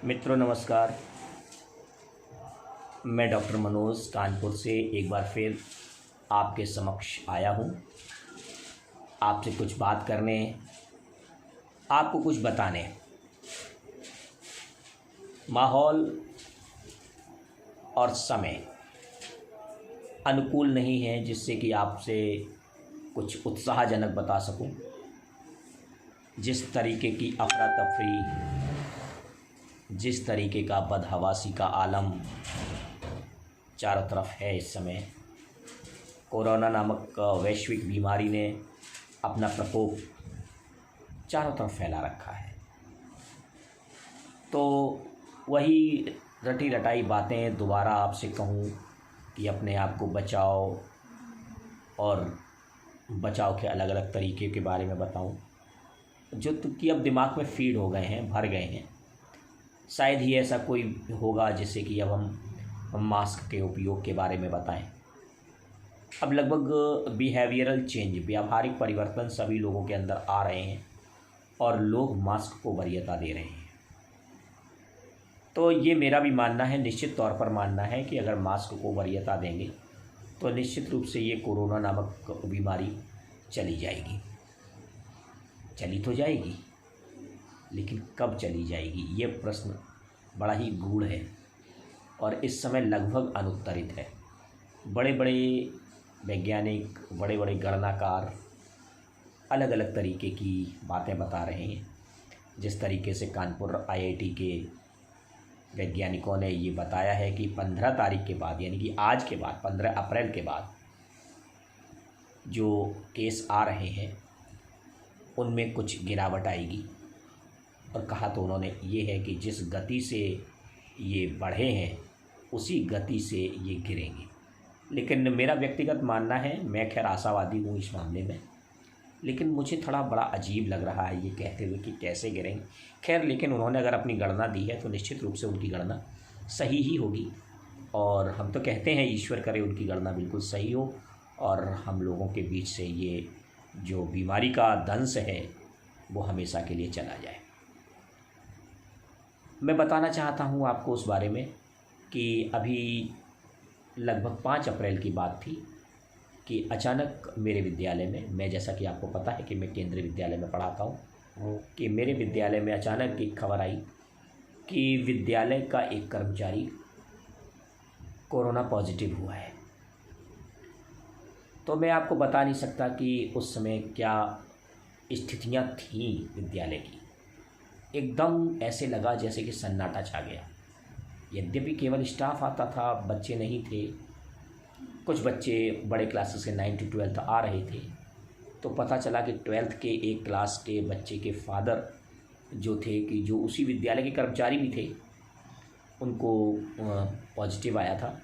मित्रों नमस्कार। मैं डॉक्टर मनोज कानपुर से एक बार फिर आपके समक्ष आया हूँ, आपसे कुछ बात करने, आपको कुछ बताने। माहौल और समय अनुकूल नहीं है जिससे कि आपसे कुछ उत्साहजनक बता सकूं। जिस तरीके की अफरा तफरी, जिस तरीके का बदहवासी का आलम चारों तरफ है इस समय, कोरोना नामक वैश्विक बीमारी ने अपना प्रकोप चारों तरफ फैला रखा है। तो वही रटी रटाई बातें दोबारा आपसे कहूँ कि अपने आप को बचाओ और बचाव के अलग अलग तरीके के बारे में बताऊं जो कि अब दिमाग में फीड हो गए हैं, भर गए हैं। शायद ही ऐसा कोई होगा जिससे कि अब हम मास्क के उपयोग के बारे में बताएं। अब लगभग बिहेवियरल चेंज, व्यावहारिक परिवर्तन सभी लोगों के अंदर आ रहे हैं और लोग मास्क को वरीयता दे रहे हैं। तो ये मेरा भी मानना है, निश्चित तौर पर मानना है कि अगर मास्क को वरीयता देंगे तो निश्चित रूप से ये कोरोना नामक बीमारी चली जाएगी। चली तो जाएगी, लेकिन कब चली जाएगी ये प्रश्न बड़ा ही गूढ़ है और इस समय लगभग अनुत्तरित है। बड़े बड़े वैज्ञानिक, बड़े बड़े गणनाकार अलग अलग तरीके की बातें बता रहे हैं। जिस तरीके से कानपुर आईआईटी के वैज्ञानिकों ने ये बताया है कि 15 तारीख के बाद, यानी कि आज के बाद 15 अप्रैल के बाद जो केस आ रहे हैं उनमें कुछ गिरावट आएगी। और कहा तो उन्होंने ये है कि जिस गति से ये बढ़े हैं उसी गति से ये गिरेंगे। लेकिन मेरा व्यक्तिगत मानना है, मैं खैर आशावादी हूँ इस मामले में, लेकिन मुझे थोड़ा बड़ा अजीब लग रहा है ये कहते हुए कि कैसे गिरेंगे। खैर, लेकिन उन्होंने अगर अपनी गणना दी है तो निश्चित रूप से उनकी गणना सही ही होगी और हम तो कहते हैं ईश्वर करे उनकी गणना बिल्कुल सही हो और हम लोगों के बीच से ये जो बीमारी का दंश है वो हमेशा के लिए चला जाए। मैं बताना चाहता हूँ आपको उस बारे में कि अभी लगभग 5 अप्रैल की बात थी कि अचानक मेरे विद्यालय में, मैं जैसा कि आपको पता है कि मैं केंद्रीय विद्यालय में पढ़ाता हूँ, कि मेरे विद्यालय में अचानक एक खबर आई कि विद्यालय का एक कर्मचारी कोरोना पॉजिटिव हुआ है। तो मैं आपको बता नहीं सकता कि उस समय क्या स्थितियाँ थीं विद्यालय की। एकदम ऐसे लगा जैसे कि सन्नाटा छा गया। यद्यपि केवल स्टाफ आता था, बच्चे नहीं थे। कुछ बच्चे बड़े क्लासेस के 9 to 12 आ रहे थे। तो पता चला कि 12th के एक क्लास के बच्चे के फादर जो थे, कि जो उसी विद्यालय के कर्मचारी भी थे, उनको पॉजिटिव आया था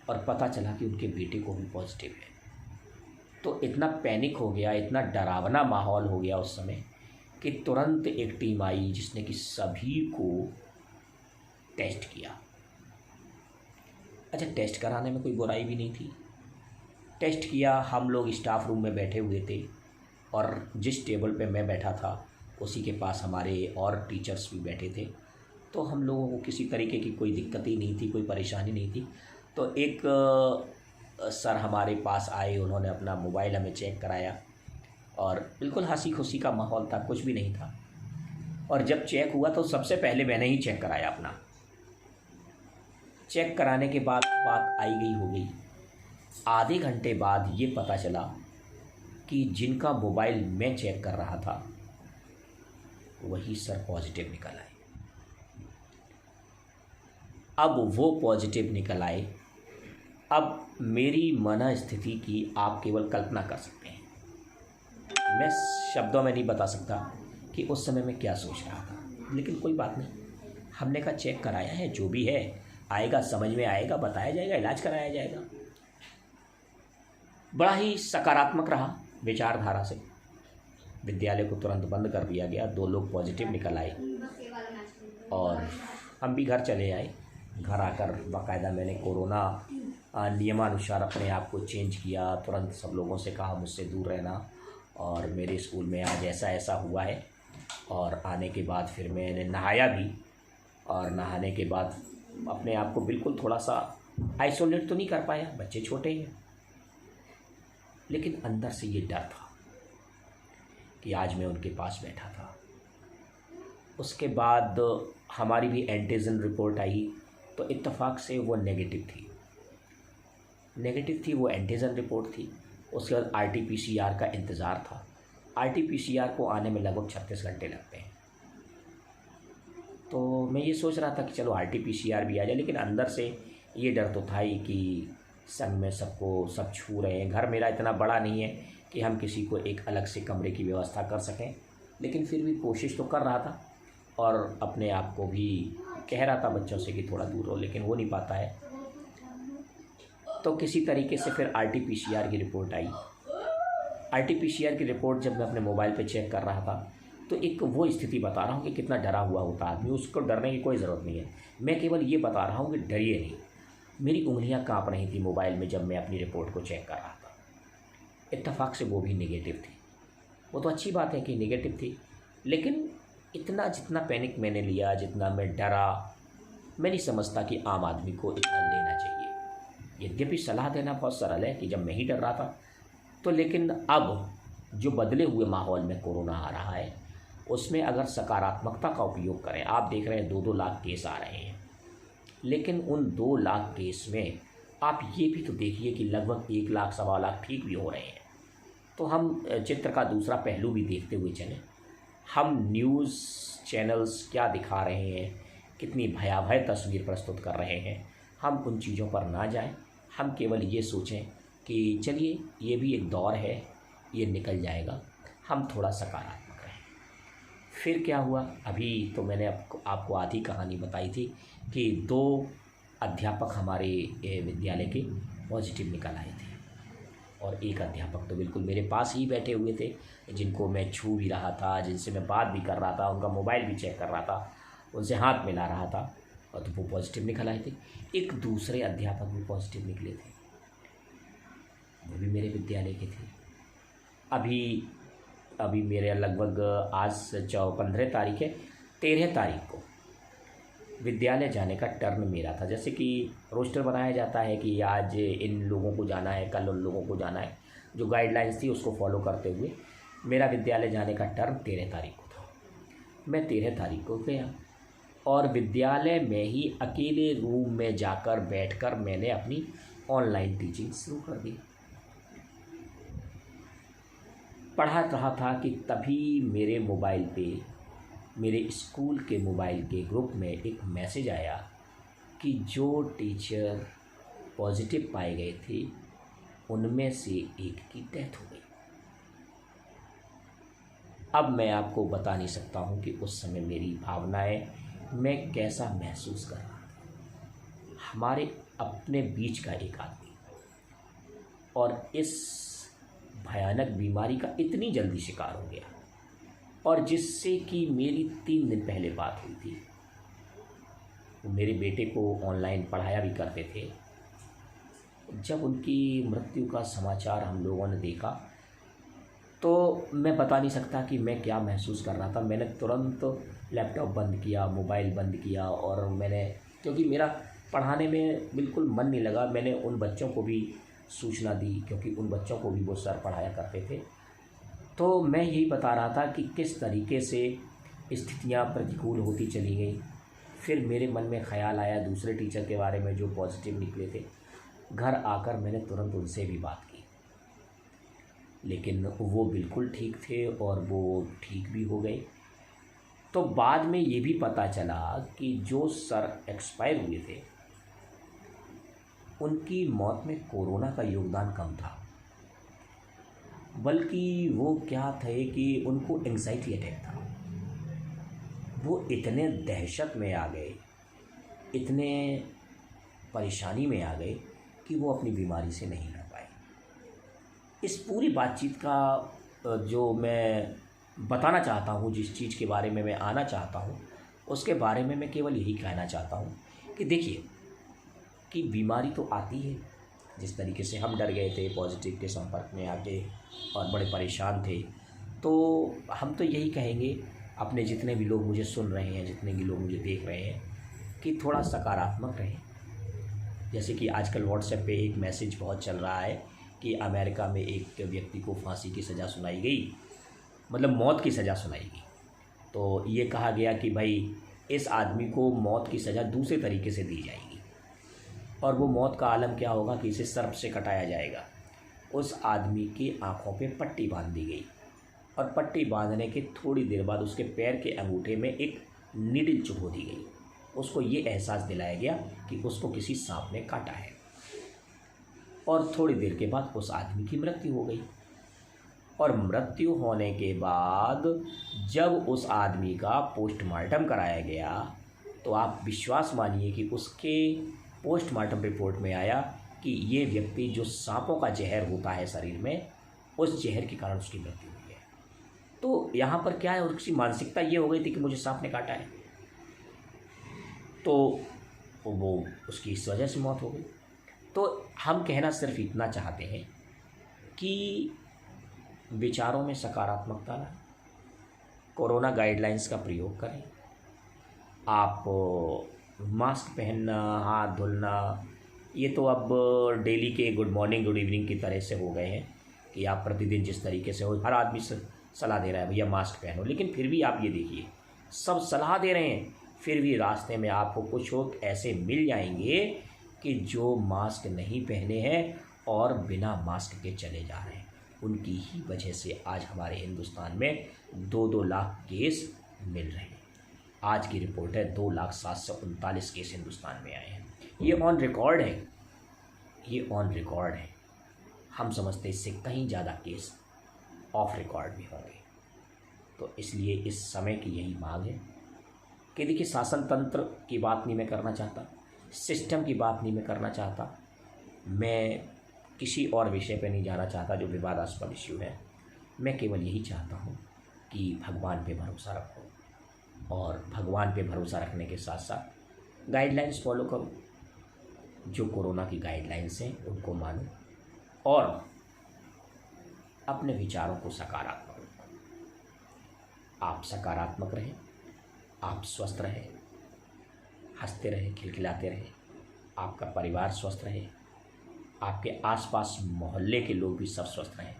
और पता चला कि उनके बेटे को भी पॉजिटिव है। तो इतना पैनिक हो गया, इतना डरावना माहौल हो गया उस समय कि तुरंत एक टीम आई जिसने कि सभी को टेस्ट किया। अच्छा, टेस्ट कराने में कोई बुराई भी नहीं थी। टेस्ट किया, हम लोग स्टाफ रूम में बैठे हुए थे और जिस टेबल पे मैं बैठा था उसी के पास हमारे और टीचर्स भी बैठे थे। तो हम लोगों को किसी तरीके की कोई दिक्कत ही नहीं थी, कोई परेशानी नहीं थी। तो एक सर हमारे पास आए, उन्होंने अपना मोबाइल हमें चेक कराया और बिल्कुल हंसी खुशी का माहौल था, कुछ भी नहीं था। और जब चेक हुआ तो सबसे पहले मैंने ही चेक कराया अपना। चेक कराने के बाद बात आई गई हो गई। आधे घंटे बाद ये पता चला कि जिनका मोबाइल मैं चेक कर रहा था वही सर पॉजिटिव निकल आए। अब वो पॉजिटिव निकल आए। अब मेरी मनस्थिति की आप केवल कल्पना कर सकते हैं। मैं शब्दों में नहीं बता सकता कि उस समय मैं क्या सोच रहा था, लेकिन कोई बात नहीं। हमने कहा चेक कराया है, जो भी है आएगा, समझ में आएगा, बताया जाएगा, इलाज कराया जाएगा। बड़ा ही सकारात्मक रहा विचारधारा से। विद्यालय को तुरंत बंद कर दिया गया। 2 लोग पॉजिटिव निकल आए और हम भी घर चले आए। घर आकर बाकायदा मैंने कोरोना नियमानुसार अपने आप को चेंज किया। तुरंत सब लोगों से कहा मुझसे दूर रहना और मेरे स्कूल में आज ऐसा ऐसा हुआ है। और आने के बाद फिर मैंने नहाया भी और नहाने के बाद अपने आप को बिल्कुल थोड़ा सा आइसोलेट तो नहीं कर पाया, बच्चे छोटे हैं, लेकिन अंदर से ये डर था कि आज मैं उनके पास बैठा था। उसके बाद हमारी भी एंटीजन रिपोर्ट आई, तो इत्तेफाक से वो नेगेटिव थी, वो एंटीजन रिपोर्ट थी। उसके बाद आरटीपीसीआर का इंतज़ार था। आरटीपीसीआर को आने में लगभग 36 घंटे लगते हैं। तो मैं ये सोच रहा था कि चलो आरटीपीसीआर भी आ जाए, लेकिन अंदर से ये डर तो था ही कि संग में सब छू रहे हैं। घर मेरा इतना बड़ा नहीं है कि हम किसी को एक अलग से कमरे की व्यवस्था कर सकें, लेकिन फिर भी कोशिश तो कर रहा था और अपने आप को भी कह रहा था बच्चों से कि थोड़ा दूर रहो, लेकिन हो नहीं पाता है। तो किसी तरीके से फिर आरटीपीसीआर की रिपोर्ट आई। आरटीपीसीआर की रिपोर्ट जब मैं अपने मोबाइल पे चेक कर रहा था, तो एक वो स्थिति बता रहा हूँ कि कितना डरा हुआ होता आदमी। उसको डरने की कोई ज़रूरत नहीं है, मैं केवल ये बता रहा हूँ कि डरिए नहीं। मेरी उंगलियाँ काँप रही थी मोबाइल में जब मैं अपनी रिपोर्ट को चेक कर रहा था। इत्तेफाक से वो भी नेगेटिव थी। वो तो अच्छी बात है कि नेगेटिव थी, लेकिन इतना जितना पैनिक मैंने लिया, जितना मैं डरा, मैं नहीं समझता कि आम आदमी को इतना लेना चाहिए। यद्यपि सलाह देना बहुत सरल है कि जब मैं ही डर रहा था तो, लेकिन अब जो बदले हुए माहौल में कोरोना आ रहा है, उसमें अगर सकारात्मकता का उपयोग करें। आप देख रहे हैं 2-2 लाख केस आ रहे हैं, लेकिन उन 2 लाख केस में आप ये भी तो देखिए कि लगभग 1 लाख 1.25 लाख ठीक भी हो रहे हैं। तो हम चित्र का दूसरा पहलू भी देखते हुए चलें। हम न्यूज़ चैनल्स क्या दिखा रहे हैं, कितनी भयावह तस्वीर प्रस्तुत कर रहे हैं, हम उन चीज़ों पर ना जाएं। हम केवल ये सोचें कि चलिए ये भी एक दौर है, ये निकल जाएगा। हम थोड़ा सकारात्मक रहें। फिर क्या हुआ, अभी तो मैंने आपको आधी कहानी बताई थी कि 2 अध्यापक हमारे विद्यालय के पॉजिटिव निकल आए थे, और एक अध्यापक तो बिल्कुल मेरे पास ही बैठे हुए थे, जिनको मैं छू भी रहा था, जिनसे मैं बात भी कर रहा था, उनका मोबाइल भी चेक कर रहा था, उनसे हाथ मिला रहा था, और तो वो पॉजिटिव निकल आए थे। एक दूसरे अध्यापक भी पॉजिटिव निकले थे, वो भी मेरे विद्यालय के थे। अभी मेरे लगभग आज 15 तारीख है, 13 तारीख को विद्यालय जाने का टर्न मेरा था। जैसे कि रोस्टर बनाया जाता है कि आज इन लोगों को जाना है, कल उन लोगों को जाना है, जो गाइडलाइंस थी उसको फॉलो करते हुए मेरा विद्यालय जाने का टर्न 13 तारीख को था। मैं 13 तारीख को गया और विद्यालय में ही अकेले रूम में जाकर बैठकर मैंने अपनी ऑनलाइन टीचिंग शुरू कर दी। पढ़ा रहा था कि तभी मेरे मोबाइल पे, मेरे स्कूल के मोबाइल के ग्रुप में एक मैसेज आया कि जो टीचर पॉजिटिव पाए गए थे उनमें से एक की डेथ हो गई। अब मैं आपको बता नहीं सकता हूँ कि उस समय मेरी भावनाएं, मैं कैसा महसूस कर रहा था। हमारे अपने बीच का एक आदमी और इस भयानक बीमारी का इतनी जल्दी शिकार हो गया, और जिससे कि मेरी 3 दिन पहले बात हुई थी। वो मेरे बेटे को ऑनलाइन पढ़ाया भी करते थे। जब उनकी मृत्यु का समाचार हम लोगों ने देखा तो मैं बता नहीं सकता कि मैं क्या महसूस कर रहा था। मैंने तुरंत लैपटॉप बंद किया, मोबाइल बंद किया, और मैंने, क्योंकि मेरा पढ़ाने में बिल्कुल मन नहीं लगा, मैंने उन बच्चों को भी सूचना दी, क्योंकि उन बच्चों को भी वो सर पढ़ाया करते थे। तो मैं यही बता रहा था कि किस तरीके से स्थितियां प्रतिकूल होती चली गई। फिर मेरे मन में ख़्याल आया दूसरे टीचर के बारे में जो पॉजिटिव निकले थे। घर आकर मैंने तुरंत उनसे भी बात की, लेकिन वो बिल्कुल ठीक थे और वो ठीक भी हो गए। तो बाद में ये भी पता चला कि जो सर एक्सपायर हुए थे उनकी मौत में कोरोना का योगदान कम था, बल्कि वो क्या थे कि उनको एंग्जाइटी अटैक था। वो इतने दहशत में आ गए, इतने परेशानी में आ गए कि वो अपनी बीमारी से नहीं लड़ पाए। इस पूरी बातचीत का जो मैं बताना चाहता हूँ, जिस चीज़ के बारे में मैं आना चाहता हूँ, उसके बारे में मैं केवल यही कहना चाहता हूँ कि देखिए कि बीमारी तो आती है। जिस तरीके से हम डर गए थे, पॉजिटिव के संपर्क में आके और बड़े परेशान थे, तो हम तो यही कहेंगे, अपने जितने भी लोग मुझे सुन रहे हैं, जितने भी लोग मुझे देख रहे हैं, कि थोड़ा सकारात्मक रहें। जैसे कि आजकल व्हाट्सएप पे एक मैसेज बहुत चल रहा है कि अमेरिका में एक व्यक्ति को फांसी की सज़ा सुनाई गई, मतलब मौत की सज़ा सुनाई गई। तो ये कहा गया कि भाई इस आदमी को मौत की सज़ा दूसरे तरीके से दी जाएगी, और वो मौत का आलम क्या होगा कि इसे सर्प से कटाया जाएगा। उस आदमी की आँखों पे पट्टी बांध दी गई, और पट्टी बांधने के थोड़ी देर बाद उसके पैर के अंगूठे में एक नीडल चुभो दी गई। उसको ये एहसास दिलाया गया कि उसको किसी सांप ने काटा है, और थोड़ी देर के बाद उस आदमी की मृत्यु हो गई। और मृत्यु होने के बाद जब उस आदमी का पोस्टमार्टम कराया गया तो आप विश्वास मानिए कि उसके पोस्टमार्टम रिपोर्ट में आया कि ये व्यक्ति जो सांपों का जहर होता है शरीर में, उस जहर के कारण उसकी मृत्यु हुई है। तो यहाँ पर क्या है, उसकी मानसिकता ये हो गई थी कि मुझे सांप ने काटा है, तो वो उसकी इस वजह से मौत हो गई। तो हम कहना सिर्फ इतना चाहते हैं कि विचारों में सकारात्मकता लाएं, कोरोना गाइडलाइंस का प्रयोग करें। आप मास्क पहनना, हाथ धुलना, ये तो अब डेली के गुड मॉर्निंग गुड इवनिंग की तरह से हो गए हैं कि आप प्रतिदिन जिस तरीके से हो, हर आदमी सलाह दे रहा है भैया मास्क पहनो। लेकिन फिर भी आप ये देखिए, सब सलाह दे रहे हैं, फिर भी रास्ते में आपको कुछ लोग ऐसे मिल जाएंगे कि जो मास्क नहीं पहने हैं और बिना मास्क के चले जा रहे हैं। उनकी ही वजह से आज हमारे हिंदुस्तान में 2-2 लाख केस मिल रहे हैं। आज की रिपोर्ट है 2,0739 केस हिंदुस्तान में आए हैं। ये ऑन रिकॉर्ड है, ये ऑन रिकॉर्ड है। हम समझते इससे कहीं ज़्यादा केस ऑफ रिकॉर्ड भी होंगे। तो इसलिए इस समय की यही मांग है कि देखिए, शासन तंत्र की बात नहीं मैं करना चाहता, सिस्टम की बात नहीं मैं करना चाहता, मैं किसी और विषय पे नहीं जाना चाहता जो विवादास्पद इश्यू है। मैं केवल यही चाहता हूँ कि भगवान पे भरोसा रखो, और भगवान पे भरोसा रखने के साथ साथ गाइडलाइंस फॉलो करो। जो कोरोना की गाइडलाइंस हैं उनको मानो, और अपने विचारों को सकारात्मक रखो। आप सकारात्मक रहें, आप स्वस्थ रहें, हंसते रहें, खिलखिलाते रहें, आपका परिवार स्वस्थ रहे, आपके आसपास मोहल्ले के लोग भी सब स्वस्थ रहें।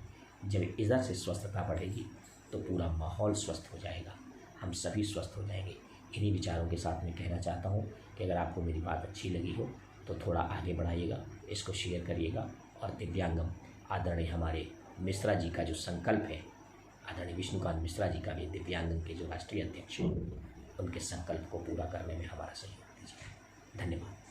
जब इधर से स्वस्थता बढ़ेगी तो पूरा माहौल स्वस्थ हो जाएगा, हम सभी स्वस्थ हो जाएंगे। इन्हीं विचारों के साथ मैं कहना चाहता हूँ कि अगर आपको मेरी बात अच्छी लगी हो तो थोड़ा आगे बढ़ाइएगा, इसको शेयर करिएगा। और दिव्यांगम आदरणीय हमारे मिश्रा जी का जो संकल्प है, आदरणीय विष्णुकांत मिश्रा जी का भी, दिव्यांगम के जो राष्ट्रीय अध्यक्ष हैं, उनके संकल्प को पूरा करने में हमारा सहयोग दीजिए। धन्यवाद।